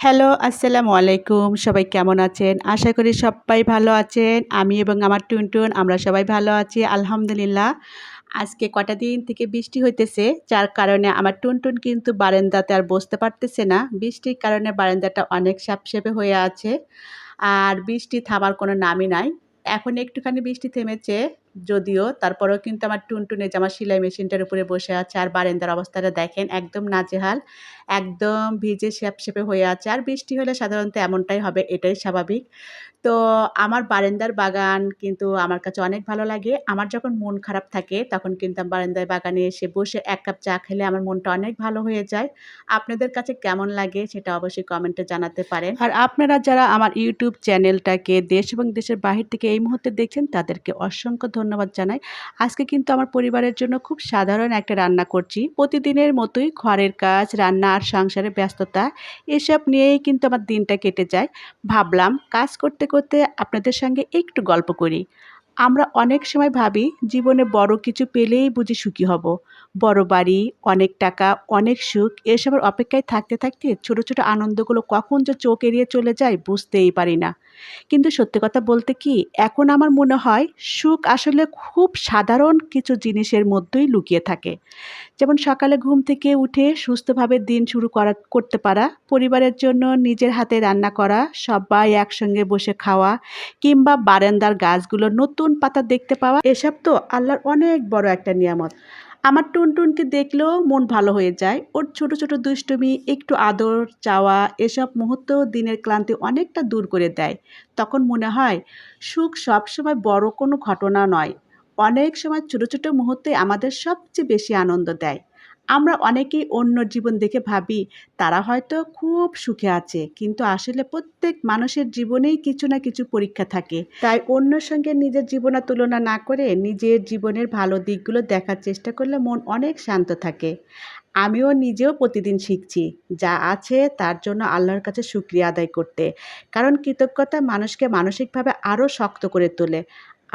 Hello, আসসালামু আলাইকুম। সবাই কেমন আছেন? আশা করি সব্বাই ভালো আছেন। আমি এবং আমার টুনটুন আমরা সবাই ভালো আছি আলহামদুলিল্লাহ। আজকে কটা দিন থেকে বৃষ্টি হইতেছে, যার কারণে আমার টুনটুন কিন্তু বারান্দাতে আর বসতে পারতেছে না। বৃষ্টির কারণে বারান্দাটা অনেক স্যাঁতসেঁতে হয়ে আছে। আর বৃষ্টি থামার কোনো নামই নাই। এখন একটুখানি বৃষ্টি থেমেছে যদিও, তারপরেও কিন্তু আমার টুনটুন এই যে আমার সেলাই মেশিনটার উপরে বসে আছে। আর বারান্দার অবস্থাটা দেখেন একদম নাজেহাল। একদম ভিজে স্যাঁতসেঁতে হয়ে আছে। আর বৃষ্টি হলে সাধারণত এমনটাই হবে, এটাই স্বাভাবিক। তো আমার বারান্দার বাগান কিন্তু আমার কাছে অনেক ভালো লাগে। আমার যখন মন খারাপ থাকে তখন কিন্তু আমি বারান্দায় বাগানে এসে বসে ১ কাপ চা খেলে আমার মনটা অনেক ভালো হয়ে যায়। আপনাদের কাছে কেমন লাগে সেটা অবশ্যই কমেন্টে জানাতে পারেন। আর আপনারা যারা আমার YouTube চ্যানেলটাকে দেশ এবং দেশের বাহির থেকে এই মুহূর্তে দেখছেন তাদেরকে অসংখ্য ধন্যবাদ জানাই। আজকে কিন্তু আমার পরিবারের জন্য খুব সাধারণ একটা রান্না করছি। প্রতিদিনের মতোই ঘরের কাজ, রান্না আর সংসারের ব্যস্ততা এসব নিয়েই কিন্তু আমার দিনটা কেটে যায়। ভাবলাম কাজ করতে করতে আপনাদের সঙ্গে একটু গল্প করি। আমরা অনেক সময় ভাবি জীবনে বড় কিছু পেলেই বুঝি সুখী হব। বড় বাড়ি, অনেক টাকা, অনেক সুখ এসবের অপেক্ষায় থাকতে থাকতে ছোট ছোট আনন্দগুলো কখন যে চোখ এড়িয়ে চলে যায় বুঝতেই পারি না। কিন্তু সত্যি কথা বলতে কি এখন আমার মনে হয় সুখ আসলে খুব সাধারণ কিছু জিনিসের মধ্যেই লুকিয়ে থাকে। যেমন সকালে ঘুম থেকে উঠে সুস্থভাবে দিন শুরু করতে পারা, পরিবারের জন্য নিজের হাতে রান্না করা, সবাই একসঙ্গে বসে খাওয়া কিংবা বারান্দার গাছগুলোর নতুন পাতা দেখতে পাওয়া, এসব তো আল্লাহর অনেক বড় একটা নিয়ামত। আমার টুনটুনকে দেখলেও মন ভালো হয়ে যায়। ওর ছোট ছোট দুষ্টুমি, একটু আদর চাওয়া এসব মুহূর্ত দিনের ক্লান্তি অনেকটা দূর করে দেয়। তখন মনে হয় সুখ সবসময় বড় কোনো ঘটনা নয়, অনেক সময় ছোট ছোট মুহূর্তে আমাদের সবচেয়ে বেশি আনন্দ দেয়। আমরা অনেকেই অন্যর জীবন দেখে ভাবি তারা হয়তো খুব সুখে আছে, কিন্তু আসলে প্রত্যেক মানুষের জীবনেই কিছু না কিছু পরীক্ষা থাকে। তাই অন্যের সঙ্গে নিজের জীবনের তুলনা না করে নিজের জীবনের ভালো দিকগুলো দেখার চেষ্টা করলে মন অনেক শান্ত থাকে। আমিও নিজেও প্রতিদিন শিখছি যা আছে তার জন্য আল্লাহর কাছে শুকরিয়া আদায় করতে, কারণ কৃতজ্ঞতা মানুষকে মানসিকভাবে আরও শক্ত করে তোলে।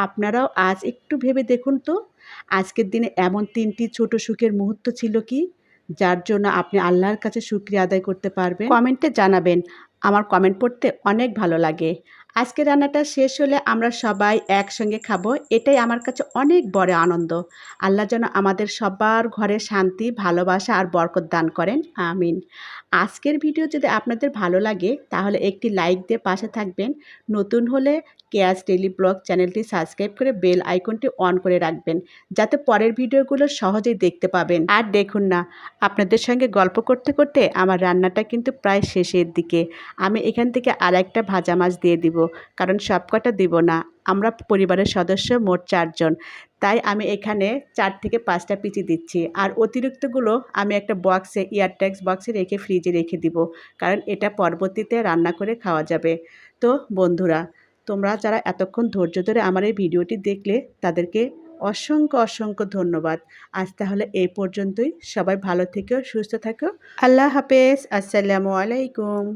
আপনারাও আজ একটু ভেবে দেখুন তো, আজকের দিনে এমন ৩টি ছোট সুখের মুহূর্ত ছিল কি, যার জন্য আপনি আল্লাহর কাছে শুকরিয়া আদায় করতে পারবেন? কমেন্টে জানাবেন। আমার কমেন্ট পড়তে অনেক ভালো লাগে। আজকের রান্নাটা শেষ হলে আমরা সবাই একসঙ্গে খাবো। এটাই আমার কাছে অনেক বড় আনন্দ। আল্লাহ যেন আমাদের সবার ঘরে শান্তি, ভালোবাসা আর বরকত দান করেন। আমিন। আজকের ভিডিও যদি আপনাদের ভালো লাগে তাহলে একটি লাইক দিয়ে পাশে থাকবেন। নতুন হলে কেয়াস ডেইলি ব্লগ চ্যানেলটি সাবস্ক্রাইব করে বেল আইকনটি অন করে রাখবেন, যাতে পরের ভিডিওগুলো সহজেই দেখতে পাবেন। আর দেখুন না, আপনাদের সঙ্গে গল্প করতে করতে আমার রান্নাটা কিন্তু প্রায় শেষের দিকে। আমি এখান থেকে আরেকটা ভাজা মাছ দিয়ে দিব, কারণ সবকটা দিব না। আমরা পরিবারের সদস্য মোট ৪ জন। তাই আমি এখানে ৪ থেকে ৫টা পিচি দিচ্ছি। আর অতিরিক্তগুলো আমি একটা বক্সে, এয়ারটাইট বক্সে রেখে ফ্রিজে রেখে দিব। কারণ এটা পরবর্তীতে রান্না করে খাওয়া যাবে। তো বন্ধুরা, তোমরা যারা এতক্ষণ ধৈর্য ধরে আমার এই ভিডিওটি দেখলে তাদেরকে অসংখ্য অসংখ্য ধন্যবাদ। আজ তাহলে এই পর্যন্তই। সবাই ভালো থেকো, সুস্থ থাকো। আল্লাহ হাফেজ। আসসালামু আলাইকুম।